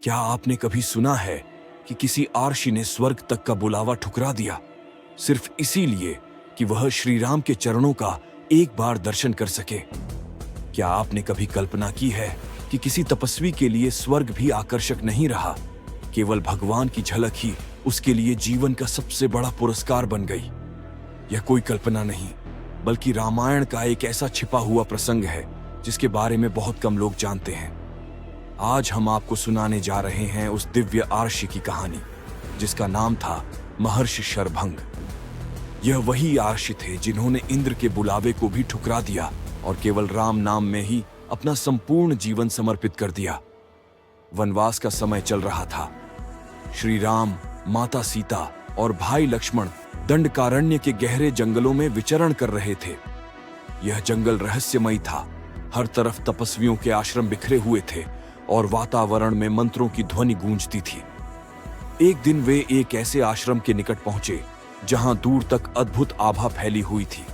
क्या आपने कभी सुना है कि किसी आर्षि ने स्वर्ग तक का बुलावा ठुकरा दिया सिर्फ इसीलिए कि वह श्री राम के चरणों का एक बार दर्शन कर सके? क्या आपने कभी कल्पना की है कि किसी तपस्वी के लिए स्वर्ग भी आकर्षक नहीं रहा, केवल भगवान की झलक ही उसके लिए जीवन का सबसे बड़ा पुरस्कार बन गई? यह कोई कल्पना नहीं, बल्कि रामायण का एक ऐसा छिपा हुआ प्रसंग है जिसके बारे में बहुत कम लोग जानते हैं। आज हम आपको सुनाने जा रहे हैं उस दिव्य आर्षि की कहानी जिसका नाम था महर्षि शरभंग। यह वही आर्षि थे जिन्होंने इंद्र के बुलावे को भी ठुकरा दिया और केवल राम नाम में ही अपना संपूर्ण जीवन समर्पित कर दिया। वनवास का समय चल रहा था। श्री राम, माता सीता और भाई लक्ष्मण दंडकारण्य के गहरे जंगलों में विचरण कर रहे थे। यह जंगल रहस्यमयी था। हर तरफ तपस्वियों के आश्रम बिखरे हुए थे और वातावरण में मंत्रों की ध्वनि गूंजती थी। एक दिन वे एक ऐसे आश्रम के निकट पहुंचे जहां दूर तक अद्भुत आभा फैली हुई थी।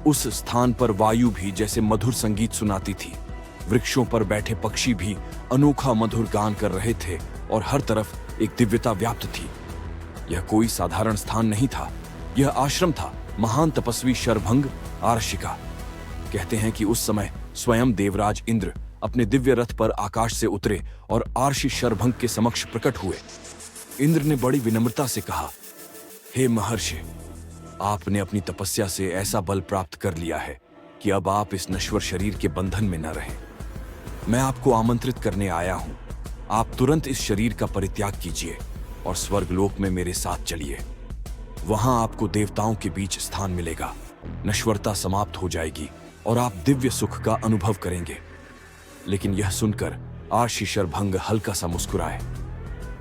उस स्थान पर वायु भी जैसे मधुर संगीत सुनाती थी। वृक्षों पर बैठे पक्षी भी अनोखा मधुर गान कर रहे थे और हर तरफ एक दिव्यता व्याप्त थी। यह कोई साधारण स्थान नहीं था, यह आश्रम था महान तपस्वी शरभंग आर्षि का। कहते हैं कि उस समय स्वयं देवराज इंद्र अपने दिव्य रथ पर आकाश से उतरे और आर्षि शरभंग के समक्ष प्रकट हुए। इंद्र ने बड़ी विनम्रता से कहा, हे महर्षि, आपने अपनी तपस्या से ऐसा बल प्राप्त कर लिया है कि अब आप इस नश्वर शरीर के बंधन में न रहें। मैं आपको आमंत्रित करने आया हूं। आप तुरंत इस शरीर का परित्याग कीजिए और स्वर्गलोक में मेरे साथ चलिए। वहां आपको देवताओं के बीच स्थान मिलेगा, नश्वरता समाप्त हो जाएगी और आप दिव्य सुख का अनुभव करेंगे। लेकिन यह सुनकर आर्षि शरभंग हल्का सा मुस्कुराए।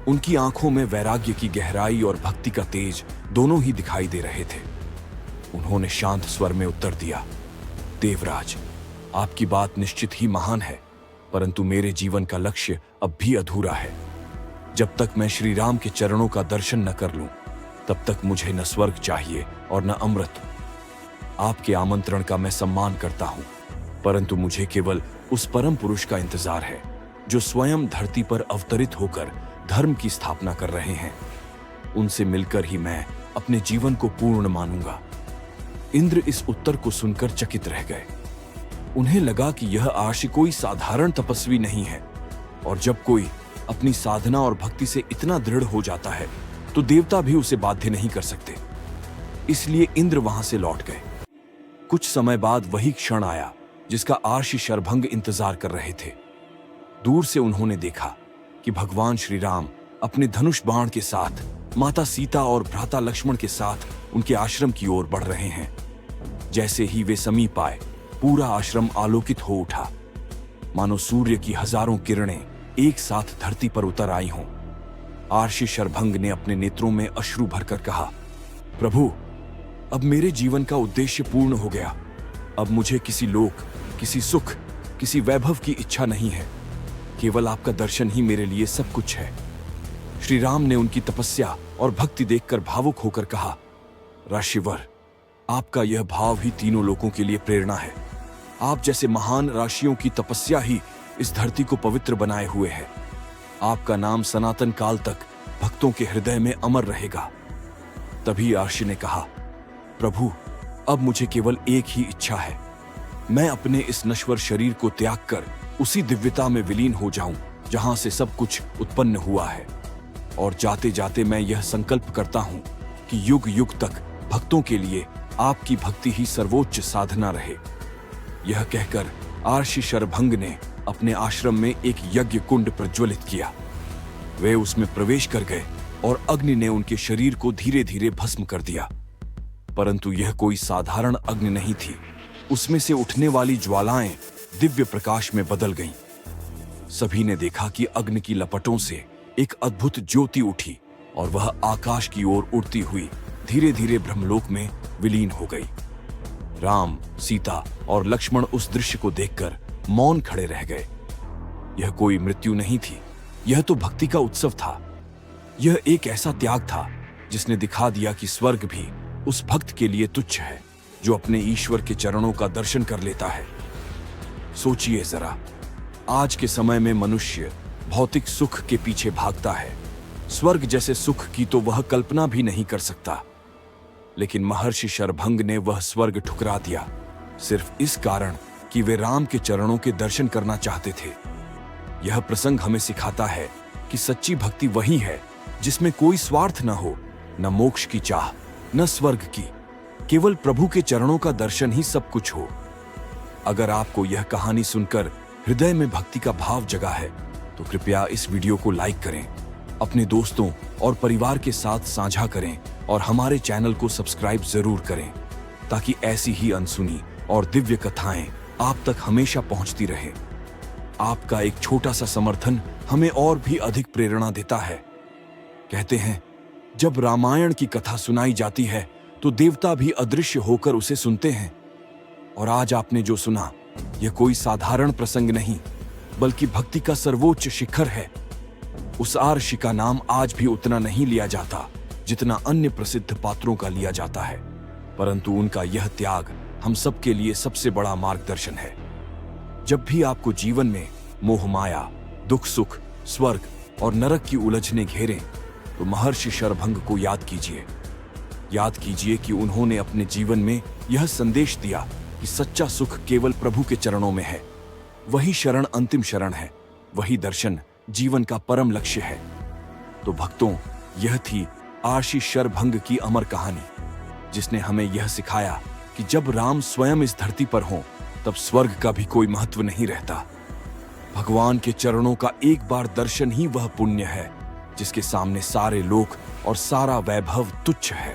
उनकी आंखों में वैराग्य की गहराई और भक्ति का तेज दोनों ही दिखाई दे रहे थे। उन्होंने शांत स्वर में उत्तर दिया, देवराज, आपकी बात निश्चित ही महान है, परंतु मेरे जीवन का लक्ष्य अब भी अधूरा है। जब तक मैं श्री राम के चरणों का दर्शन न कर लूं, तब तक मुझे न स्वर्ग चाहिए और न अमृत। आपके आमंत्रण का मैं सम्मान करता हूं, परंतु मुझे केवल उस परम पुरुष का इंतजार है जो स्वयं धरती पर अवतरित होकर धर्म की स्थापना कर रहे हैं। उनसे मिलकर ही मैं अपने जीवन को पूर्ण मानूंगा। इंद्र इस उत्तर को सुनकर चकित रह गए। उन्हें लगा कि यह आर्षि कोई साधारण तपस्वी नहीं है, और जब कोई अपनी साधना और भक्ति से इतना दृढ़ हो जाता है तो देवता भी उसे बाध्य नहीं कर सकते। इसलिए इंद्र वहां से लौट गए। कुछ समय बाद वही क्षण आया जिसका आर्षि शरभंग इंतजार कर रहे थे। दूर से उन्होंने देखा कि भगवान श्री राम अपने धनुष बाण के साथ माता सीता और भ्राता लक्ष्मण के साथ उनके आश्रम की ओर बढ़ रहे हैं। जैसे ही वे समीप आए, पूरा आश्रम आलोकित हो उठा, मानो सूर्य की हजारों किरणें एक साथ धरती पर उतर आई हों। आर्षि शरभंग ने अपने नेत्रों में अश्रु भरकर कहा, प्रभु, अब मेरे जीवन का उद्देश्य पूर्ण हो गया। अब मुझे किसी लोक, किसी सुख, किसी वैभव की इच्छा नहीं है। केवल आपका दर्शन ही मेरे लिए सब कुछ है। श्री राम ने उनकी तपस्या और भक्ति देखकर भावुक होकर कहा, राशिवर, आपका यह भाव ही तीनों लोकों के लिए प्रेरणा है। आप जैसे महान राशियों की तपस्या ही इस धरती को पवित्र बनाए हुए है। आपका नाम सनातन काल तक भक्तों के हृदय में अमर रहेगा। तभी आर्षि ने कहा, प्रभु, अब मुझे केवल एक ही इच्छा है। मैं अपने इस नश्वर शरीर को त्याग कर उसी दिव्यता में विलीन हो जाऊं जहां से सब कुछ उत्पन्न हुआ है। और जाते जाते मैं यह संकल्प करता हूं कि युग युग तक भक्तों के लिए आपकी भक्ति ही सर्वोच्च साधना रहे। यह कहकर आर्षि शरभंग ने अपने आश्रम में एक यज्ञ कुंड प्रज्वलित किया। वे उसमें प्रवेश कर गए और अग्नि ने उनके शरीर को धीरे धीरे भस्म कर दिया। परंतु यह कोई साधारण अग्नि नहीं थी। उसमें से उठने वाली ज्वालाएं दिव्य प्रकाश में बदल गईं। सभी ने देखा कि अग्नि की लपटों से एक अद्भुत ज्योति उठी और वह आकाश की ओर उड़ती हुई धीरे धीरे ब्रह्मलोक में विलीन हो गई। राम, सीता और लक्ष्मण उस दृश्य को देखकर मौन खड़े रह गए। यह कोई मृत्यु नहीं थी, यह तो भक्ति का उत्सव था। यह एक ऐसा त्याग था जिसने दिखा दिया कि स्वर्ग भी उस भक्त के लिए तुच्छ है जो अपने ईश्वर के चरणों का दर्शन कर लेता है। सोचिए जरा, आज के समय में मनुष्य भौतिक सुख के पीछे भागता है। स्वर्ग जैसे सुख की तो वह कल्पना भी नहीं कर सकता। लेकिन महर्षि शरभंग ने वह स्वर्ग ठुकरा दिया, सिर्फ इस कारण कि वे राम के चरणों के दर्शन करना चाहते थे। यह प्रसंग हमें सिखाता है कि सच्ची भक्ति वही है जिसमें कोई स्वार्थ न हो, न मोक्ष की चाह, न स्वर्ग की, केवल प्रभु के चरणों का दर्शन ही सब कुछ हो। अगर आपको यह कहानी सुनकर हृदय में भक्ति का भाव जगा है तो कृपया इस वीडियो को लाइक करें, अपने दोस्तों और परिवार के साथ साझा करें और हमारे चैनल को सब्सक्राइब जरूर करें ताकि ऐसी ही अनसुनी और दिव्य कथाएं आप तक हमेशा पहुंचती रहे। आपका एक छोटा सा समर्थन हमें और भी अधिक प्रेरणा देता है। कहते हैं, जब रामायण की कथा सुनाई जाती है तो देवता भी अदृश्य होकर उसे सुनते हैं। और आज आपने जो सुना, यह कोई साधारण प्रसंग नहीं, बल्कि भक्ति का सर्वोच्च शिखर है। उस आर्षि का नाम आज भी उतना नहीं लिया जाता जितना अन्य प्रसिद्ध पात्रों का लिया जाता है, परंतु उनका यह त्याग हम सबके लिए सबसे बड़ा मार्गदर्शन है। जब भी आपको जीवन में मोह माया, दुख सुख, स्वर्ग और नरक की उलझने घेरें तो महर्षि शरभंग को याद कीजिए। याद कीजिए कि उन्होंने अपने जीवन में यह संदेश दिया कि सच्चा सुख केवल प्रभु के चरणों में है। वही शरण अंतिम शरण है, वही दर्शन जीवन का परम लक्ष्य है। तो भक्तों, यह थी आर्षि शरभंग की अमर कहानी, जिसने हमें यह सिखाया कि जब राम स्वयं इस धरती पर हों तब स्वर्ग का भी कोई महत्व नहीं रहता। भगवान के चरणों का एक बार दर्शन ही वह पुण्य है जिसके सामने सारे लोक और सारा वैभव तुच्छ है।